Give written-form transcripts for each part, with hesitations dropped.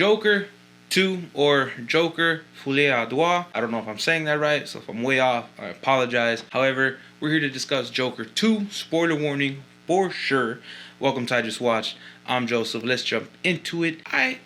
Joker 2 or Joker Folie à Deux. I don't know if I'm saying that right, so if I'm way off, I apologize. However, we're here to discuss Joker 2. Spoiler warning for sure. Welcome to IJustWatched. I'm Joseph. Let's jump into it. I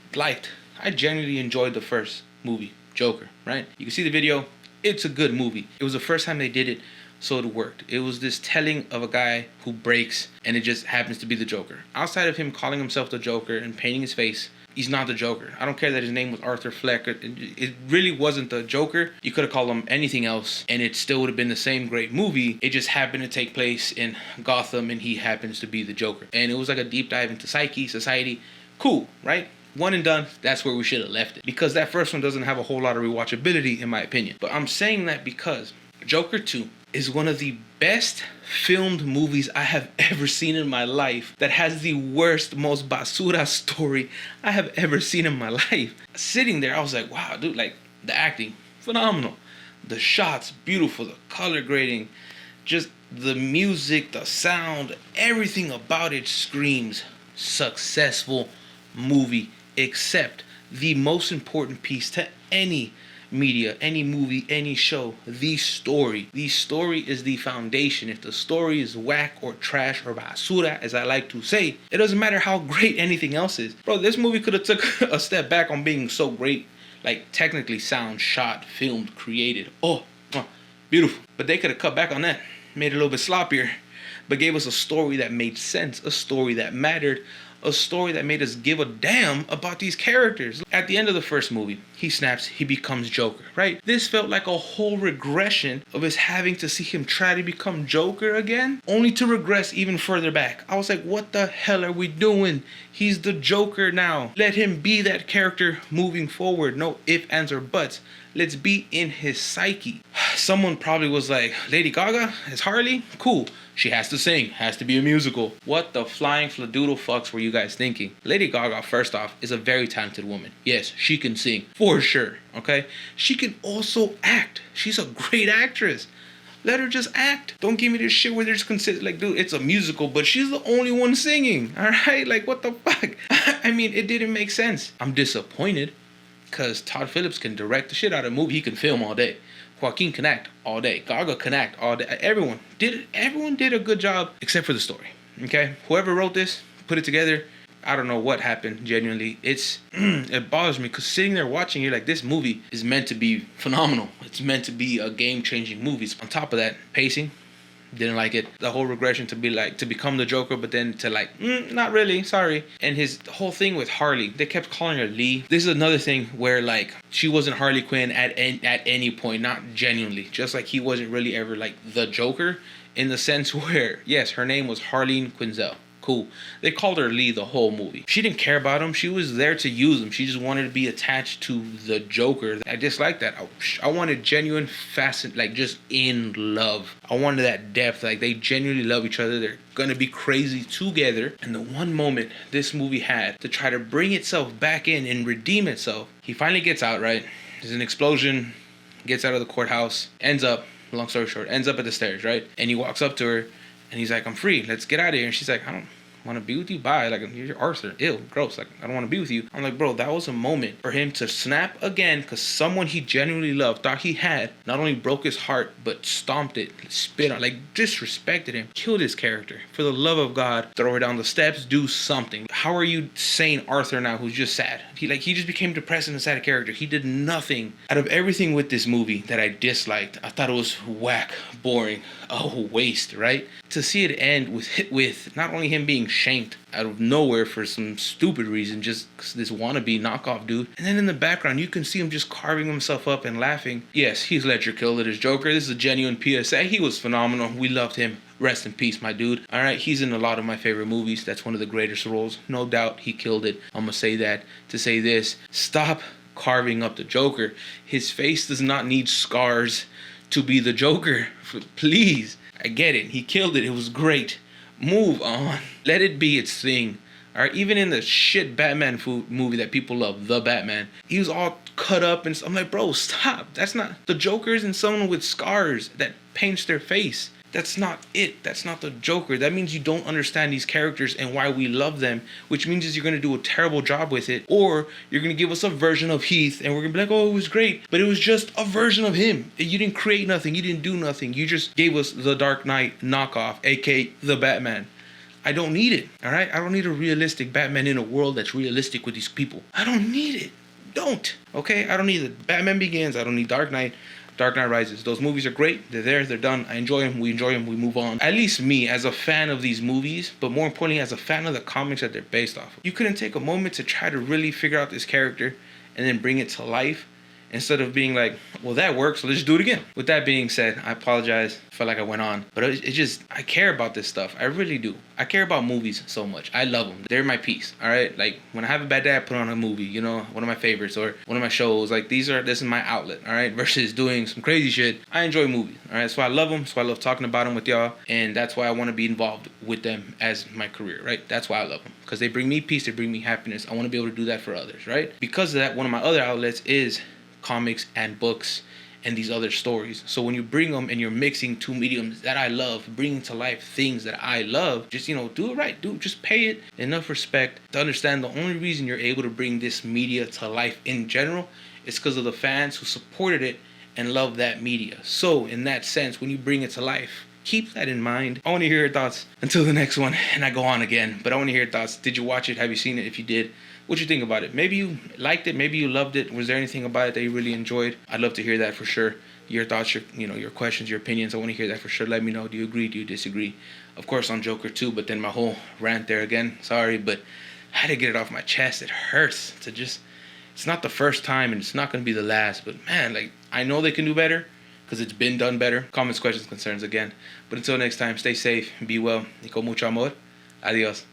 genuinely enjoyed the first movie, Joker, right? You can see the video. It's a good movie. It was the first time they did it, so it worked. It was this telling of a guy who breaks, and it just happens to be the Joker. Outside of him calling himself the Joker and painting his face, he's not the Joker. I don't care that his name was Arthur Fleck. It really wasn't the Joker. You could have called him anything else, and it still would have been the same great movie. It just happened to take place in Gotham, and he happens to be the Joker. And it was like a deep dive into psyche, society. Cool, right? One and done. That's where we should have left it. Because that first one doesn't have a whole lot of rewatchability, in my opinion. But I'm saying that because Joker 2 is one of the best filmed movies I have ever seen in my life, that has the worst, most basura story I have ever seen in my life. Sitting there, I was like, wow, dude, like, the acting, phenomenal. The shots, beautiful. The color grading, just the music, the sound, everything about it screams successful movie, except the most important piece to any media, any movie, any show, the story. The story is the foundation. If the story is whack or trash or basura, as I like to say, it doesn't matter how great anything else is. Bro, this movie could have took a step back on being so great, like technically sound, shot, filmed, created. Oh, beautiful. But they could have cut back on that, made it a little bit sloppier, but gave us a story that made sense, a story that mattered, a story that made us give a damn about these characters. At the end of the first movie, he snaps, he becomes Joker, right? This felt like a whole regression of us having to see him try to become Joker again, only to regress even further back. I was like, what the hell are we doing? He's the Joker now. Let him be that character moving forward. No ifs, ands, or buts. Let's be in his psyche. Someone probably was like, Lady Gaga as Harley? Cool. She has to sing. Has to be a musical. What the flying fladoodle fucks were you guys thinking? Lady Gaga, first off, is a very talented woman. Yes, she can sing. For sure. Okay? She can also act. She's a great actress. Let her just act. Don't give me this shit where they're just considered like, dude, it's a musical, but she's the only one singing. Alright? Like, what the fuck? I mean, it didn't make sense. I'm disappointed, because Todd Phillips can direct the shit out of a movie. He can film all day. Joaquin can act all day. Gaga can act all day. Everyone did a good job except for the story. Okay? Whoever wrote this, put it together, I don't know what happened, genuinely. It bothers me, because sitting there watching, you're like, this movie is meant to be phenomenal. It's meant to be a game-changing movie. On top of that, pacing, didn't like it. The whole regression to be like, to become the Joker, but then to like, not really, sorry. And his whole thing with Harley, they kept calling her Lee. This is another thing where like, she wasn't Harley Quinn at any point, not genuinely. Just like he wasn't really ever like the Joker, in the sense where, yes, her name was Harleen Quinzel. Cool. They called her Lee the whole movie. She didn't care about him. She was there to use him. She just wanted to be attached to the Joker. I disliked that. I wanted genuine like just in love. I wanted that depth. Like they genuinely love each other. They're gonna be crazy together. And the one moment this movie had to try to bring itself back in and redeem itself, he finally gets out, right? There's an explosion, gets out of the courthouse, ends up, long story short, ends up at the stairs, right? And he walks up to her, and he's like, I'm free. Let's get out of here. And she's like, I don't want to be with you. Bye. Like, you're Arthur. Ew. Gross. Like, I don't want to be with you. I'm like, bro, that was a moment for him to snap again, because someone he genuinely loved, thought he had, not only broke his heart, but stomped it, spit on, like, disrespected him, killed his character. For the love of God, throw her down the steps, do something. How are you saying Arthur now, who's just sad? He just became depressed and a sad character. He did nothing. Out of everything with this movie that I disliked, I thought it was whack, boring, a waste, right? To see it end with not only him being shanked out of nowhere for some stupid reason, just this wannabe knockoff dude, and then in the background you can see him just carving himself up and laughing. Yes, Heath Ledger killed it as Joker. This is a genuine PSA. He was phenomenal. We loved him. Rest in peace, my dude. Alright, he's in a lot of my favorite movies. That's one of the greatest roles. No doubt he killed it. I'm gonna say that to say this. Stop carving up the Joker. His face does not need scars to be the Joker. Please. I get it. He killed it. It was great. Move on. Let it be its thing. Alright, even in the shit Batman movie that people love, The Batman, he was all cut up and I'm like, bro, stop. That's not... The Joker isn't someone with scars that paints their face. That's not it. That's not the Joker. That means you don't understand these characters and why we love them, which means is you're going to do a terrible job with it, or you're going to give us a version of Heath and we're going to be like, oh, it was great, but it was just a version of him. You didn't create nothing. You didn't do nothing. You just gave us the Dark Knight knockoff, aka the Batman. I don't need it, all right? I don't need a realistic Batman in a world that's realistic with these people. I don't need it. Don't, okay? I don't need it. Batman Begins. I don't need Dark Knight. Dark Knight Rises. Those movies are great. They're there. They're done. I enjoy them. We enjoy them. We move on. At least me, as a fan of these movies, but more importantly, as a fan of the comics that they're based off of. You couldn't take a moment to try to really figure out this character and then bring it to life instead of being like, well, that works, so let's just do it again. With that being said, I apologize. I felt like I went on. But it just, I care about this stuff. I really do. I care about movies so much. I love them. They're my peace, all right? Like, when I have a bad day, I put on a movie, you know, one of my favorites or one of my shows. Like, this is my outlet, all right? Versus doing some crazy shit. I enjoy movies, all right? That's why I love them. That's why I love talking about them with y'all. And that's why I want to be involved with them as my career, right? That's why I love them. Because they bring me peace. They bring me happiness. I want to be able to do that for others, right? Because of that, one of my other outlets is comics and books and these other stories. So when you bring them and you're mixing two mediums that I love, bringing to life things that I love, just, you know, do it right. Just pay it enough respect to understand the only reason you're able to bring this media to life in general is because of the fans who supported it and love that media. So in that sense, when you bring it to life, keep that in mind. I want to hear your thoughts until the next one, and I go on again. But I want to hear your thoughts. Did you watch it? Have you seen it? If you did, what you think about it? Maybe you liked it. Maybe you loved it. Was there anything about it that you really enjoyed? I'd love to hear that for sure. Your thoughts, your questions, your opinions. I want to hear that for sure. Let me know. Do you agree? Do you disagree? Of course, on Joker too. But then my whole rant there again. Sorry, but I had to get it off my chest. It hurts to just. It's not the first time, and it's not going to be the last. But man, like, I know they can do better, because it's been done better. Comments, questions, concerns again. But until next time, stay safe, be well, y con mucho amor. Adios.